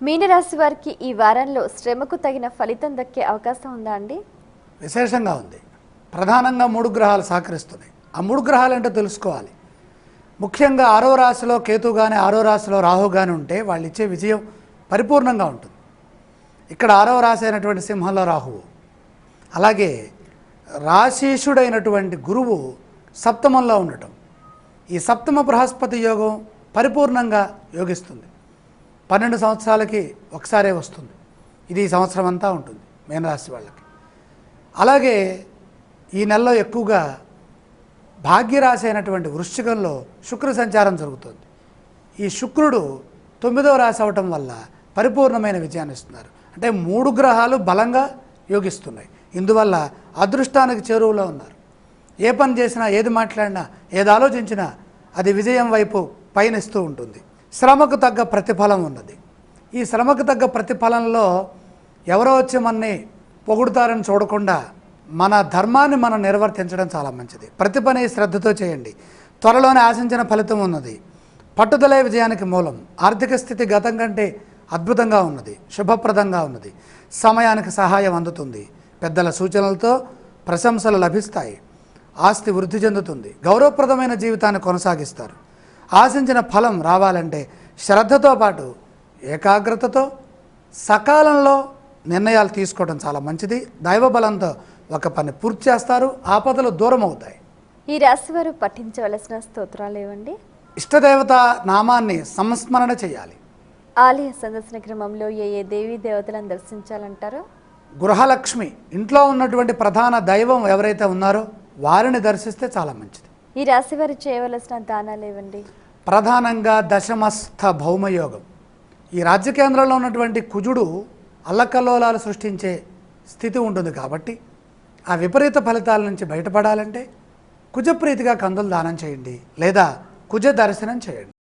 మీనరాశి వారికి ఈ వారంలో శ్రమకు తగిన ఫలితం దక్కే అవకాశం ఉందా అండి? విశేషంగా ఉంది. ప్రధానంగా 3 గ్రహాలు సహకరిస్తున్నాయి. ఆ 3 గ్రహాలు ఏంటో తెలుసుకోవాలి. ముఖ్యంగా 6వ రాశిలో కేతు కానీ 6వ రాశిలో రాహు కానీ ఉంటే వాళ్ళు ఇచ్చే విజయం పరిపూర్ణంగా ఉంటుంది. ఇక్కడ 6వ రాశి అయినటువంటి సింహంలో రాహువు, అలాగే రాశీషుడైనటువంటి గురువు సప్తమంలో ఉండటం, ఈ సప్తమ బృహస్పతి యోగం పరిపూర్ణంగా యోగిస్తుంది. 12 సంవత్సరాలకి ఒకసారే వస్తుంది. ఇది ఈ సంవత్సరం అంతా ఉంటుంది మీనరాశి వాళ్ళకి. అలాగే ఈ నెలలో ఎక్కువగా భాగ్యరాశి అయినటువంటి వృశ్చికంలో శుక్ర సంచారం జరుగుతుంది. ఈ శుక్రుడు 9వ రాశి అవటం వల్ల పరిపూర్ణమైన విజయాన్ని ఇస్తున్నారు. అంటే 3 గ్రహాలు బలంగా యోగిస్తున్నాయి. ఇందువల్ల అదృష్టానికి చేరువలో ఉన్నారు. ఏ పని చేసినా, ఏది మాట్లాడినా, ఏది ఆలోచించినా అది విజయం వైపు పయనిస్తూ ఉంటుంది. శ్రమకు తగ్గ ప్రతిఫలం ఉన్నది. ఈ శ్రమకు తగ్గ ప్రతిఫలంలో ఎవరో వచ్చి మనని పొగుడుతారని చూడకుండా మన ధర్మాన్ని మనం నిర్వర్తించడం చాలా మంచిది. ప్రతి పని శ్రద్ధతో చేయండి. త్వరలోనే ఆశించిన ఫలితం ఉన్నది. పట్టుదలే విజయానికి మూలం. ఆర్థిక స్థితి గతం కంటే అద్భుతంగా ఉన్నది, శుభప్రదంగా ఉన్నది. సమయానికి సహాయం అందుతుంది. పెద్దల సూచనలతో ప్రశంసలు లభిస్తాయి. ఆస్తి వృద్ధి చెందుతుంది. గౌరవప్రదమైన జీవితాన్ని కొనసాగిస్తారు. ఆశించిన ఫలం రావాలంటే శ్రద్ధతో పాటు ఏకాగ్రతతో సకాలంలో నిర్ణయాలు తీసుకోవడం చాలా మంచిది. దైవబలంతో ఒక పని పూర్తి చేస్తారు. ఆపదలు దూరం అవుతాయి. ఈ రాశి వారు పఠించవలసిన స్తోత్రాలు ఏవండి? ఇష్టదేవత నామాన్ని సంస్మరణ చేయాలి. ఆలయ సందర్శన క్రమంలో ఏ దేవీ దేవతలను దర్శించాలంటారు? గృహలక్ష్మి, ఇంట్లో ఉన్నటువంటి ప్రధాన దైవం ఎవరైతే ఉన్నారో వారిని దర్శిస్తే చాలా మంచిది. ఈ రాశి వారు చేయవలసిన దానాలు ఏవండి? ప్రధానంగా దశమస్థ భౌమయోగం. ఈ రాజ్య కేంద్రంలో ఉన్నటువంటి కుజుడు అల్లకల్లోలాలు సృష్టించే స్థితి ఉంటుంది కాబట్టి ఆ విపరీత ఫలితాల నుంచి బయటపడాలంటే కుజప్రీతిగా కందులు దానం చేయండి, లేదా కుజ దర్శనం చేయండి.